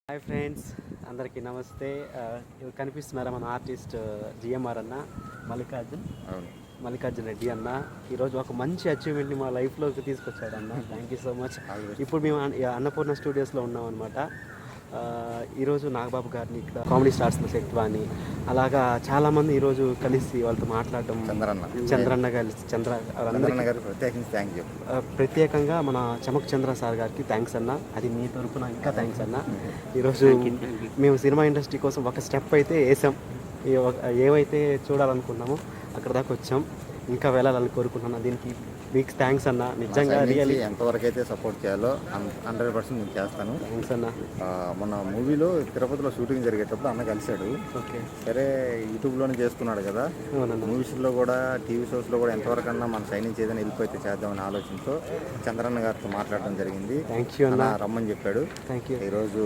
Hi friends, అందరికీ నమస్తే. ఇవి కనిపిస్తున్నారా మన ఆర్టిస్ట్ జిఎంఆర్ అన్న, మల్లికార్జున్ అవును. మల్లికార్జున్ రెడ్డి అన్న. ఈరోజు ఒక మంచి అచీవ్మెంట్ని మా లైఫ్లోకి తీసుకొచ్చాడు అన్న. Thank you so much. ఇప్పుడు మేము అన్నపూర్ణ స్టూడియోస్లో ఉన్నాం అనమాట. ఈరోజు నాగబాబు గారిని, ఇక్కడ కామెడీ స్టార్స్ సెట్ అని అలాగా చాలామంది ఈరోజు కలిసి వాళ్ళతో మాట్లాడడం, చంద్రన్న గారు ప్రత్యేకంగా మన చమక్ చంద్ర సార్ గారికి థ్యాంక్స్ అన్న. అది మీ తరపున ఇంకా థ్యాంక్స్ అన్న. ఈరోజు మేము సినిమా ఇండస్ట్రీ కోసం ఒక స్టెప్ అయితే వేసాం. ఏవైతే చూడాలనుకున్నామో అక్కడ దాకా వచ్చాం. ఇంకా వెళ్ళాలని కోరుకుంటున్నాను. దీనికి మీకు థ్యాంక్స్ అన్న. నిజంగా రియల్లీ ఎంతవరకు అయితే సపోర్ట్ చేయాలో 100% నేను చేస్తాను. థ్యాంక్స్ అన్న. మన మూవీలో తిరుపతిలో షూటింగ్ జరిగేటప్పుడు అన్న కలిశాడు. ఓకే, సరే యూట్యూబ్లోనే చేసుకున్నాడు కదా, మూవీస్లో కూడా టీవీ షోస్లో కూడా ఎంతవరకు అన్నా మన సైడ్ నుంచి ఏదైనా వెళ్ళిపోతే చేద్దామని ఆలోచనతో చంద్రన్న గారితో మాట్లాడడం జరిగింది. థ్యాంక్ యూ అన్న. రమ్మని చెప్పాడు. Thank you. ఈరోజు